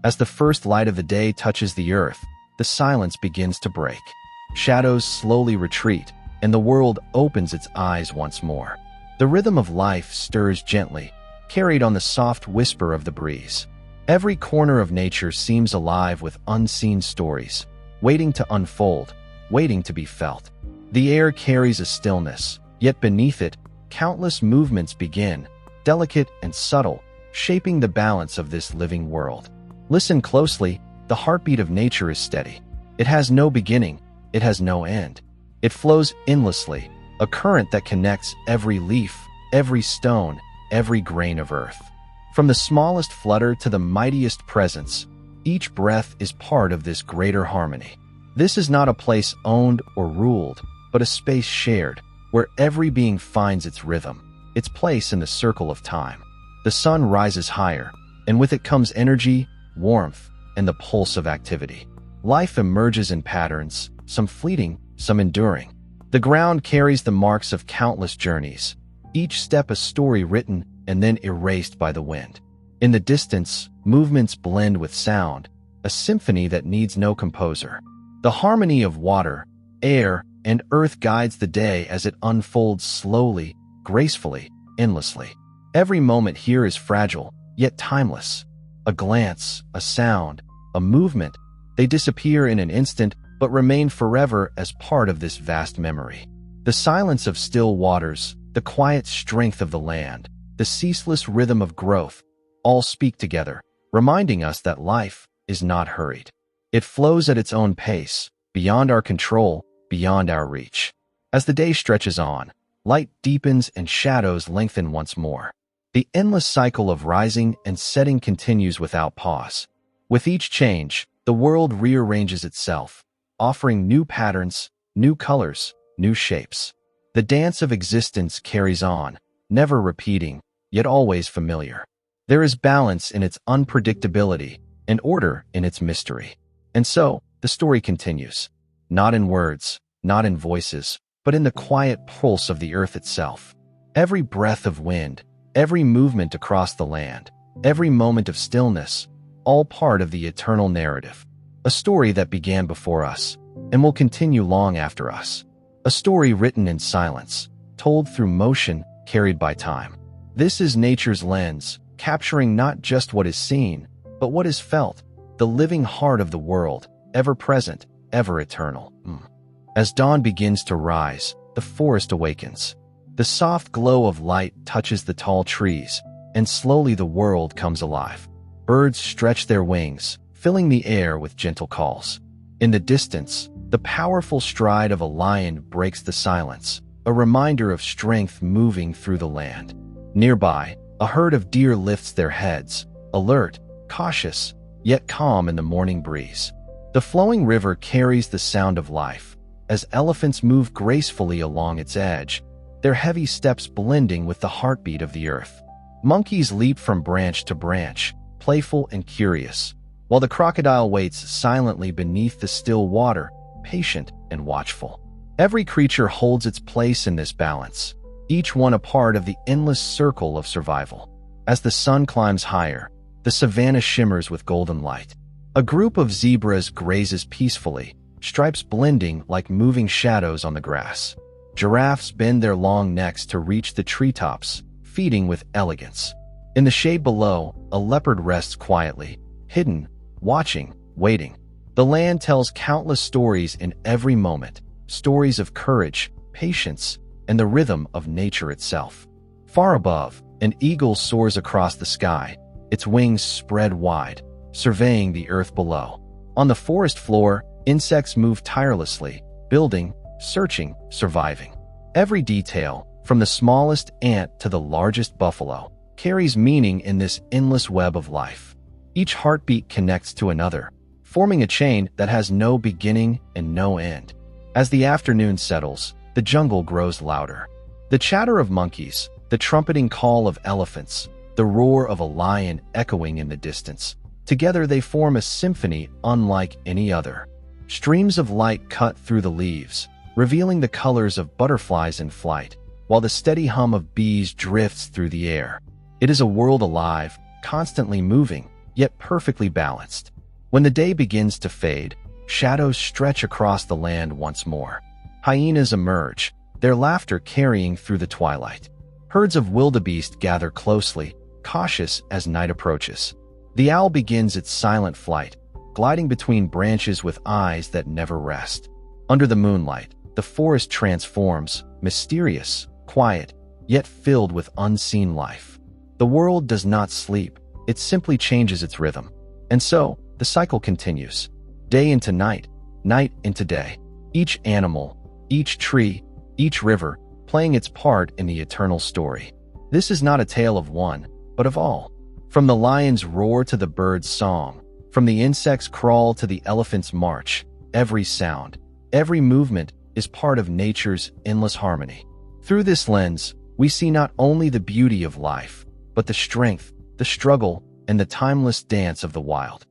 As the first light of the day touches the earth, the silence begins to break. Shadows slowly retreat, and the world opens its eyes once more. The rhythm of life stirs gently, carried on the soft whisper of the breeze. Every corner of nature seems alive with unseen stories, waiting to unfold, waiting to be felt. The air carries a stillness, yet beneath it, countless movements begin, delicate and subtle, shaping the balance of this living world. Listen closely, the heartbeat of nature is steady. It has no beginning, it has no end. It flows endlessly, a current that connects every leaf, every stone, every grain of earth. From the smallest flutter to the mightiest presence, each breath is part of this greater harmony. This is not a place owned or ruled, but a space shared, where every being finds its rhythm, its place in the circle of time. The sun rises higher, and with it comes energy, warmth, and the pulse of activity. Life emerges in patterns, some fleeting, some enduring. The ground carries the marks of countless journeys, each step a story written and then erased by the wind. In the distance, movements blend with sound, a symphony that needs no composer. The harmony of water, air, and earth guides the day as it unfolds slowly, gracefully, endlessly. Every moment here is fragile, yet timeless. A glance, a sound, a movement, they disappear in an instant but remain forever as part of this vast memory. The silence of still waters, the quiet strength of the land, the ceaseless rhythm of growth, all speak together, reminding us that life is not hurried. It flows at its own pace, beyond our control, beyond our reach. As the day stretches on, light deepens and shadows lengthen once more. The endless cycle of rising and setting continues without pause. With each change, the world rearranges itself, offering new patterns, new colors, new shapes. The dance of existence carries on, never repeating, yet always familiar. There is balance in its unpredictability and order in its mystery. And so, the story continues. Not in words, not in voices, but in the quiet pulse of the earth itself. Every breath of wind, every movement across the land, every moment of stillness, all part of the eternal narrative. A story that began before us and will continue long after us. A story written in silence, told through motion, carried by time. This is nature's lens, capturing not just what is seen, but what is felt, the living heart of the world, ever present, ever eternal. As dawn begins to rise, the forest awakens. The soft glow of light touches the tall trees, and slowly the world comes alive. Birds stretch their wings, filling the air with gentle calls. In the distance, the powerful stride of a lion breaks the silence, a reminder of strength moving through the land. Nearby, a herd of deer lifts their heads, alert, cautious, yet calm in the morning breeze. The flowing river carries the sound of life, as elephants move gracefully along its edge, their heavy steps blending with the heartbeat of the earth. Monkeys leap from branch to branch, playful and curious, while the crocodile waits silently beneath the still water, patient and watchful. Every creature holds its place in this balance, each one a part of the endless circle of survival. As the sun climbs higher, the savannah shimmers with golden light. A group of zebras grazes peacefully, stripes blending like moving shadows on the grass. Giraffes bend their long necks to reach the treetops, feeding with elegance. In the shade below, a leopard rests quietly, hidden, watching, waiting. The land tells countless stories in every moment, stories of courage, patience, and the rhythm of nature itself. Far above, an eagle soars across the sky, its wings spread wide, surveying the earth below. On the forest floor, insects move tirelessly, building, searching, surviving. Every detail, from the smallest ant to the largest buffalo, carries meaning in this endless web of life. Each heartbeat connects to another, forming a chain that has no beginning and no end. As the afternoon settles, the jungle grows louder. The chatter of monkeys, the trumpeting call of elephants, the roar of a lion echoing in the distance. Together they form a symphony unlike any other. Streams of light cut through the leaves, revealing the colors of butterflies in flight, while the steady hum of bees drifts through the air. It is a world alive, constantly moving, yet perfectly balanced. When the day begins to fade, shadows stretch across the land once more. Hyenas emerge, their laughter carrying through the twilight. Herds of wildebeest gather closely, cautious as night approaches. The owl begins its silent flight, gliding between branches with eyes that never rest. Under the moonlight, the forest transforms, mysterious, quiet, yet filled with unseen life. The world does not sleep, it simply changes its rhythm. And so, the cycle continues. Day into night, night into day. Each animal, each tree, each river, playing its part in the eternal story. This is not a tale of one, but of all. From the lion's roar to the bird's song, from the insect's crawl to the elephant's march, every sound, every movement is part of nature's endless harmony. Through this lens, we see not only the beauty of life, but the strength, the struggle, and the timeless dance of the wild.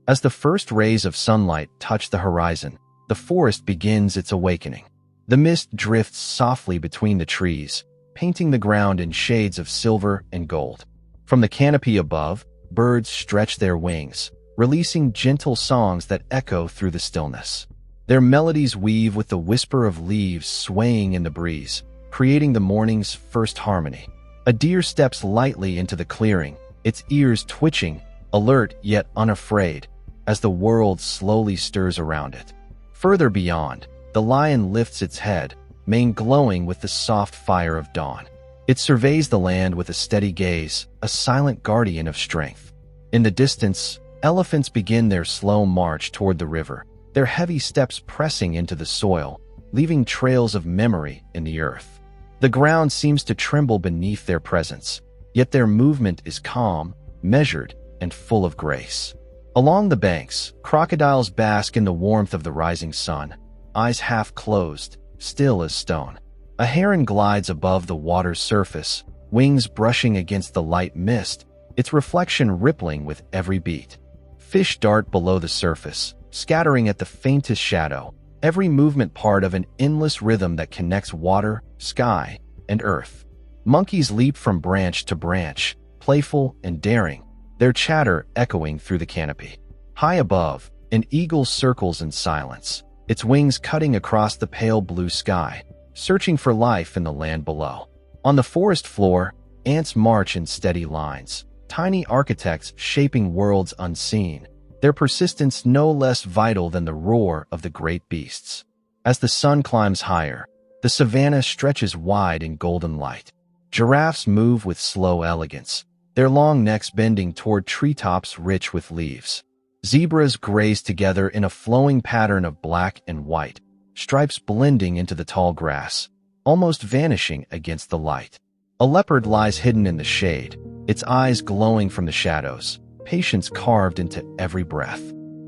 As the first rays of sunlight touch the horizon, the forest begins its awakening. The mist drifts softly between the trees, painting the ground in shades of silver and gold. From the canopy above, birds stretch their wings, releasing gentle songs that echo through the stillness. Their melodies weave with the whisper of leaves swaying in the breeze, creating the morning's first harmony. A deer steps lightly into the clearing, its ears twitching, alert yet unafraid, as the world slowly stirs around it. Further beyond, the lion lifts its head, mane glowing with the soft fire of dawn. It surveys the land with a steady gaze, a silent guardian of strength. In the distance, elephants begin their slow march toward the river, their heavy steps pressing into the soil, leaving trails of memory in the earth. The ground seems to tremble beneath their presence, yet their movement is calm, measured, and full of grace. Along the banks, crocodiles bask in the warmth of the rising sun, eyes half closed, still as stone. A heron glides above the water's surface, wings brushing against the light mist, its reflection rippling with every beat. Fish dart below the surface, scattering at the faintest shadow, every movement part of an endless rhythm that connects water, sky, and earth. Monkeys leap from branch to branch, playful and daring, their chatter echoing through the canopy. High above, an eagle circles in silence, its wings cutting across the pale blue sky, searching for life in the land below. On the forest floor, ants march in steady lines, tiny architects shaping worlds unseen, their persistence no less vital than the roar of the great beasts. As the sun climbs higher, the savannah stretches wide in golden light. Giraffes move with slow elegance, their long necks bending toward treetops rich with leaves. Zebras graze together in a flowing pattern of black and white, stripes blending into the tall grass, almost vanishing against the light. A leopard lies hidden in the shade, its eyes glowing from the shadows, patience carved into every breath.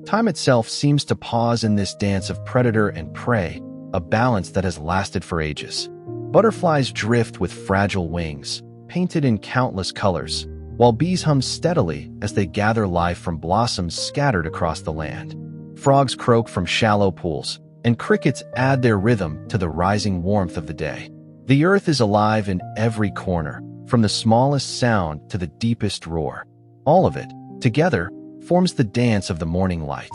Time itself seems to pause in this dance of predator and prey, a balance that has lasted for ages. Butterflies drift with fragile wings, painted in countless colors, while bees hum steadily as they gather life from blossoms scattered across the land. Frogs croak from shallow pools, and crickets add their rhythm to the rising warmth of the day. The earth is alive in every corner, from the smallest sound to the deepest roar. All of it, together, forms the dance of the morning light.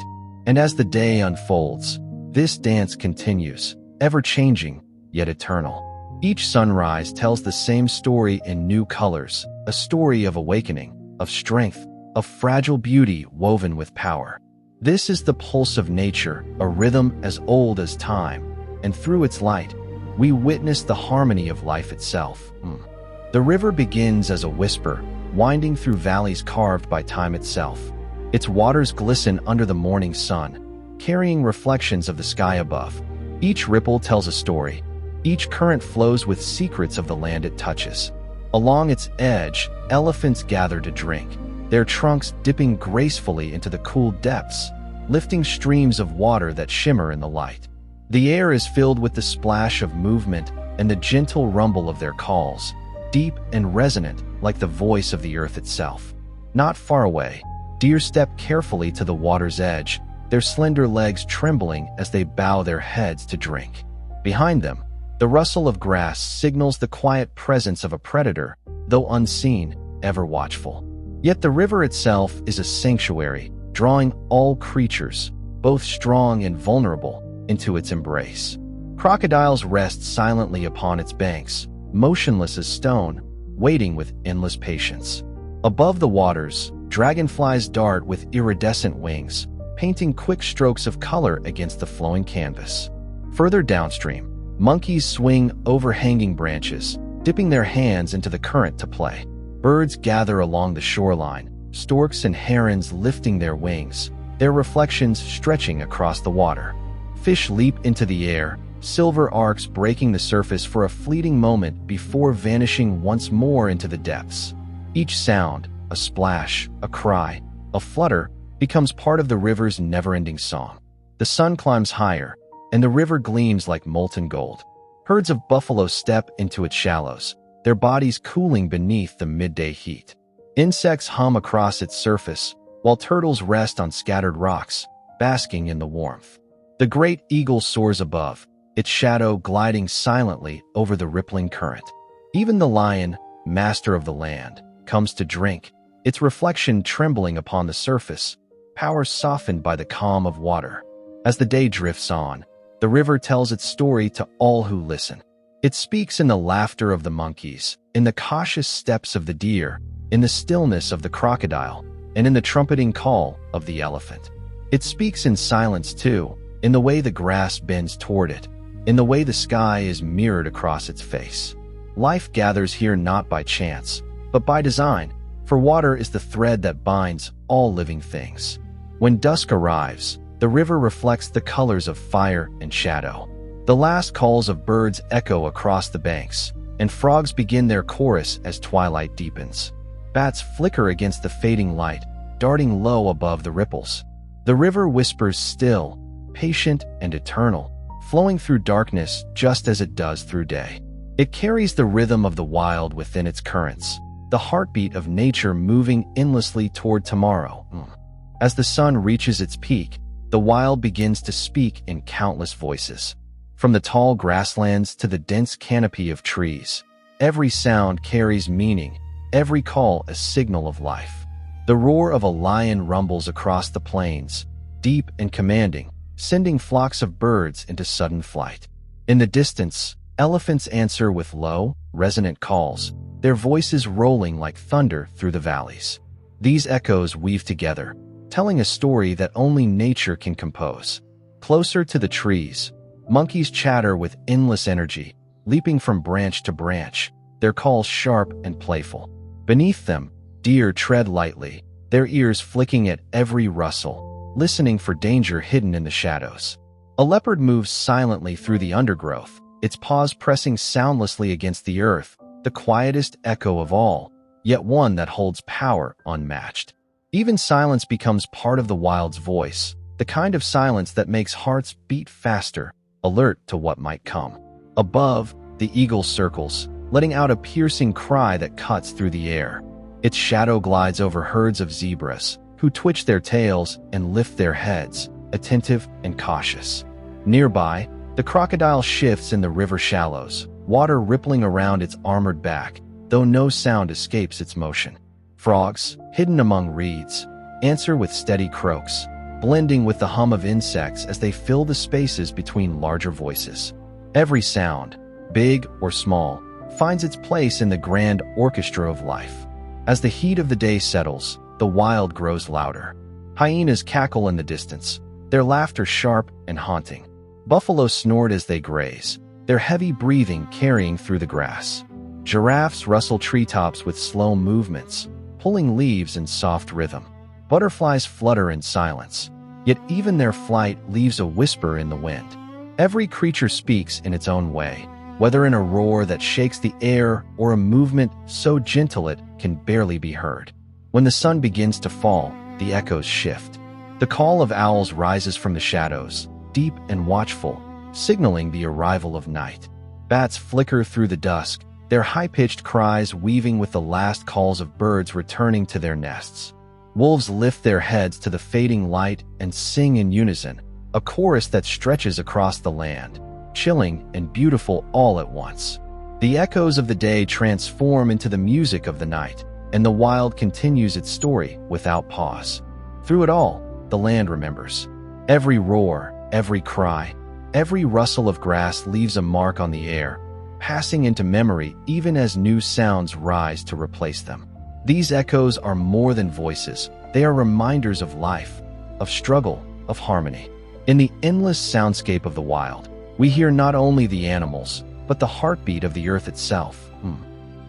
And as the day unfolds, this dance continues, ever-changing, yet eternal. Each sunrise tells the same story in new colors, a story of awakening, of strength, of fragile beauty woven with power. This is the pulse of nature, a rhythm as old as time, and through its light, we witness the harmony of life itself. The river begins as a whisper, winding through valleys carved by time itself. Its waters glisten under the morning sun, carrying reflections of the sky above. Each ripple tells a story. Each current flows with secrets of the land it touches. Along its edge, elephants gather to drink, their trunks dipping gracefully into the cool depths, lifting streams of water that shimmer in the light. The air is filled with the splash of movement and the gentle rumble of their calls, deep and resonant like the voice of the earth itself. Not far away, deer step carefully to the water's edge, their slender legs trembling as they bow their heads to drink. Behind them, the rustle of grass signals the quiet presence of a predator, though unseen, ever watchful. Yet the river itself is a sanctuary, drawing all creatures, both strong and vulnerable, into its embrace. Crocodiles rest silently upon its banks, motionless as stone, waiting with endless patience. Above the waters, dragonflies dart with iridescent wings, painting quick strokes of color against the flowing canvas. Further downstream, monkeys swing overhanging branches, dipping their hands into the current to play. Birds gather along the shoreline, storks and herons lifting their wings, their reflections stretching across the water. Fish leap into the air, silver arcs breaking the surface for a fleeting moment before vanishing once more into the depths. Each sound, a splash, a cry, a flutter, becomes part of the river's never-ending song. The sun climbs higher, and the river gleams like molten gold. Herds of buffalo step into its shallows, their bodies cooling beneath the midday heat. Insects hum across its surface, while turtles rest on scattered rocks, basking in the warmth. The great eagle soars above, its shadow gliding silently over the rippling current. Even the lion, master of the land, comes to drink, its reflection trembling upon the surface, power softened by the calm of water. As the day drifts on, the river tells its story to all who listen. It speaks in the laughter of the monkeys, in the cautious steps of the deer, in the stillness of the crocodile, and in the trumpeting call of the elephant. It speaks in silence too, in the way the grass bends toward it, in the way the sky is mirrored across its face. Life gathers here not by chance, but by design, for water is the thread that binds all living things. When dusk arrives, the river reflects the colors of fire and shadow. The last calls of birds echo across the banks, and frogs begin their chorus as twilight deepens. Bats flicker against the fading light, darting low above the ripples. The river whispers still, patient and eternal, flowing through darkness just as it does through day. It carries the rhythm of the wild within its currents, the heartbeat of nature moving endlessly toward tomorrow. As the sun reaches its peak, the wild begins to speak in countless voices. From the tall grasslands to the dense canopy of trees, every sound carries meaning, every call a signal of life. The roar of a lion rumbles across the plains, deep and commanding, sending flocks of birds into sudden flight. In the distance, elephants answer with low, resonant calls, their voices rolling like thunder through the valleys. These echoes weave together, telling a story that only nature can compose. Closer to the trees, monkeys chatter with endless energy, leaping from branch to branch, their calls sharp and playful. Beneath them, deer tread lightly, their ears flicking at every rustle, listening for danger hidden in the shadows. A leopard moves silently through the undergrowth, its paws pressing soundlessly against the earth, the quietest echo of all, yet one that holds power unmatched. Even silence becomes part of the wild's voice, the kind of silence that makes hearts beat faster, alert to what might come. Above, the eagle circles, letting out a piercing cry that cuts through the air. Its shadow glides over herds of zebras, who twitch their tails and lift their heads, attentive and cautious. Nearby, the crocodile shifts in the river shallows, water rippling around its armored back, though no sound escapes its motion. Frogs, hidden among reeds, answer with steady croaks, blending with the hum of insects as they fill the spaces between larger voices. Every sound, big or small, finds its place in the grand orchestra of life. As the heat of the day settles, the wild grows louder. Hyenas cackle in the distance, their laughter sharp and haunting. Buffalo snort as they graze, their heavy breathing carrying through the grass. Giraffes rustle treetops with slow movements, pulling leaves in soft rhythm. Butterflies flutter in silence, yet even their flight leaves a whisper in the wind. Every creature speaks in its own way, whether in a roar that shakes the air or a movement so gentle it can barely be heard. When the sun begins to fall, the echoes shift. The call of owls rises from the shadows, deep and watchful, signaling the arrival of night. Bats flicker through the dusk, their high-pitched cries weaving with the last calls of birds returning to their nests. Wolves lift their heads to the fading light and sing in unison, a chorus that stretches across the land, chilling and beautiful all at once. The echoes of the day transform into the music of the night, and the wild continues its story without pause. Through it all, the land remembers. Every roar, every cry, every rustle of grass leaves a mark on the air, passing into memory even as new sounds rise to replace them. These echoes are more than voices. They are reminders of life, of struggle, of harmony. In the endless soundscape of the wild, we hear not only the animals, but the heartbeat of the earth itself.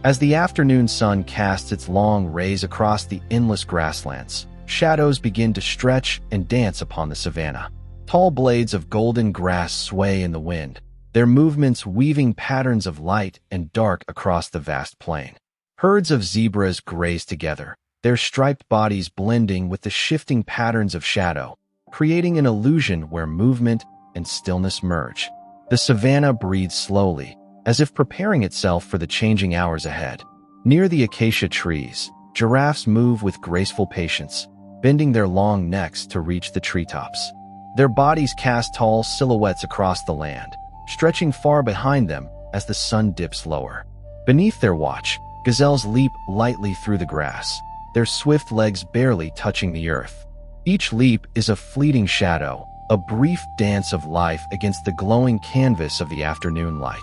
As the afternoon sun casts its long rays across the endless grasslands, shadows begin to stretch and dance upon the savannah. Tall blades of golden grass sway in the wind, their movements weaving patterns of light and dark across the vast plain. Herds of zebras graze together, their striped bodies blending with the shifting patterns of shadow, creating an illusion where movement and stillness merge. The savannah breathes slowly, as if preparing itself for the changing hours ahead. Near the acacia trees, giraffes move with graceful patience, bending their long necks to reach the treetops. Their bodies cast tall silhouettes across the land, stretching far behind them as the sun dips lower. Beneath their watch, gazelles leap lightly through the grass, their swift legs barely touching the earth. Each leap is a fleeting shadow, a brief dance of life against the glowing canvas of the afternoon light.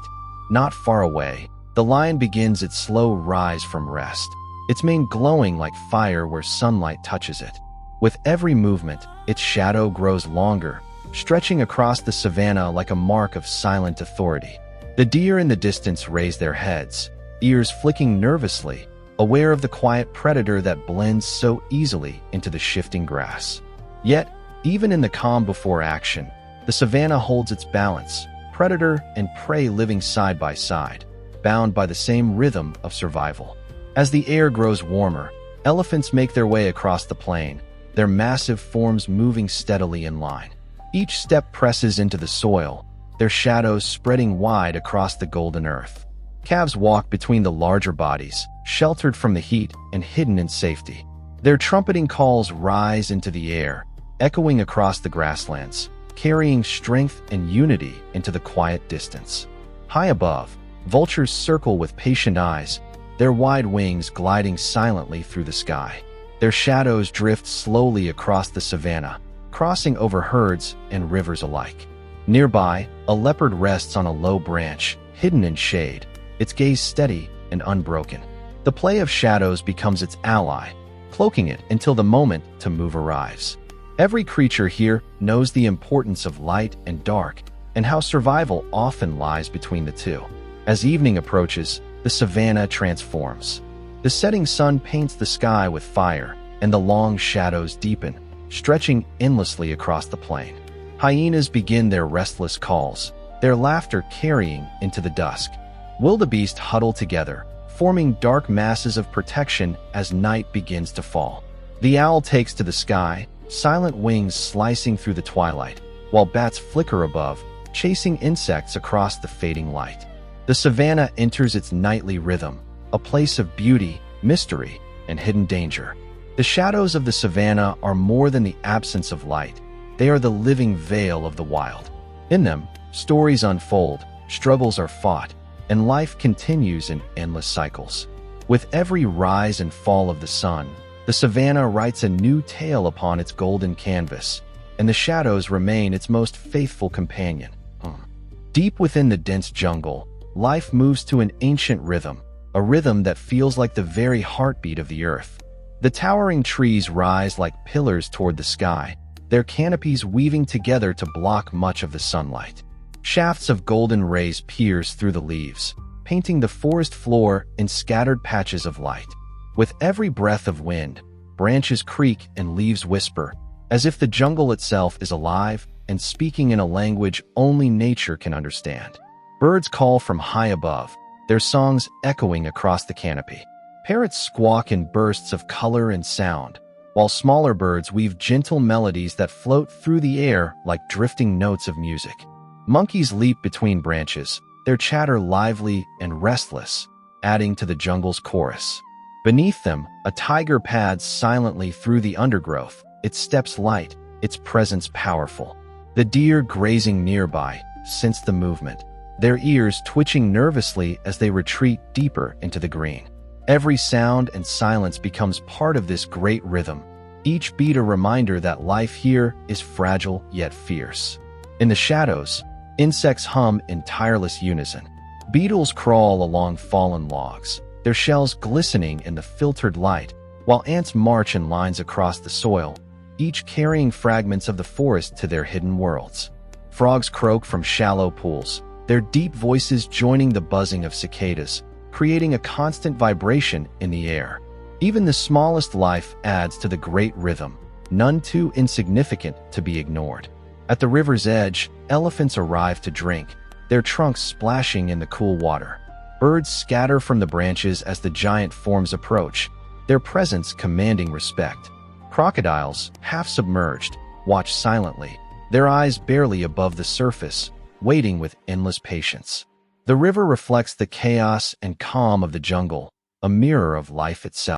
Not far away, the lion begins its slow rise from rest, its mane glowing like fire where sunlight touches it. With every movement, its shadow grows longer, stretching across the savannah like a mark of silent authority. The deer in the distance raise their heads, ears flicking nervously, aware of the quiet predator that blends so easily into the shifting grass. Yet, even in the calm before action, the savannah holds its balance, predator and prey living side by side, bound by the same rhythm of survival. As the air grows warmer, elephants make their way across the plain, their massive forms moving steadily in line. Each step presses into the soil, their shadows spreading wide across the golden earth. Calves walk between the larger bodies, sheltered from the heat and hidden in safety. Their trumpeting calls rise into the air, echoing across the grasslands, carrying strength and unity into the quiet distance. High above, vultures circle with patient eyes, their wide wings gliding silently through the sky. Their shadows drift slowly across the savannah, crossing over herds and rivers alike. Nearby, a leopard rests on a low branch, hidden in shade, its gaze steady and unbroken. The play of shadows becomes its ally, cloaking it until the moment to move arrives. Every creature here knows the importance of light and dark, and how survival often lies between the two. As evening approaches, the savannah transforms. The setting sun paints the sky with fire, and the long shadows deepen, stretching endlessly across the plain. Hyenas begin their restless calls, their laughter carrying into the dusk. Wildebeest huddle together, forming dark masses of protection as night begins to fall. The owl takes to the sky, silent wings slicing through the twilight, while bats flicker above, chasing insects across the fading light. The savannah enters its nightly rhythm, a place of beauty, mystery, and hidden danger. The shadows of the savannah are more than the absence of light. They are the living veil of the wild. In them, stories unfold, struggles are fought, and life continues in endless cycles. With every rise and fall of the sun, the savannah writes a new tale upon its golden canvas, and the shadows remain its most faithful companion. Deep within the dense jungle, life moves to an ancient rhythm, a rhythm that feels like the very heartbeat of the earth. The towering trees rise like pillars toward the sky, their canopies weaving together to block much of the sunlight. Shafts of golden rays pierce through the leaves, painting the forest floor in scattered patches of light. With every breath of wind, branches creak and leaves whisper, as if the jungle itself is alive and speaking in a language only nature can understand. Birds call from high above, their songs echoing across the canopy. Parrots squawk in bursts of color and sound, while smaller birds weave gentle melodies that float through the air like drifting notes of music. Monkeys leap between branches, their chatter lively and restless, adding to the jungle's chorus. Beneath them, a tiger pads silently through the undergrowth, its steps light, its presence powerful. The deer grazing nearby sense the movement, their ears twitching nervously as they retreat deeper into the green. Every sound and silence becomes part of this great rhythm, each beat a reminder that life here is fragile yet fierce. In the shadows, insects hum in tireless unison. Beetles crawl along fallen logs, their shells glistening in the filtered light, while ants march in lines across the soil, each carrying fragments of the forest to their hidden worlds. Frogs croak from shallow pools, their deep voices joining the buzzing of cicadas, creating a constant vibration in the air. Even the smallest life adds to the great rhythm, none too insignificant to be ignored. At the river's edge, elephants arrive to drink, their trunks splashing in the cool water. Birds scatter from the branches as the giant forms approach, their presence commanding respect. Crocodiles, half submerged, watch silently, their eyes barely above the surface, waiting with endless patience. The river reflects the chaos and calm of the jungle, a mirror of life itself.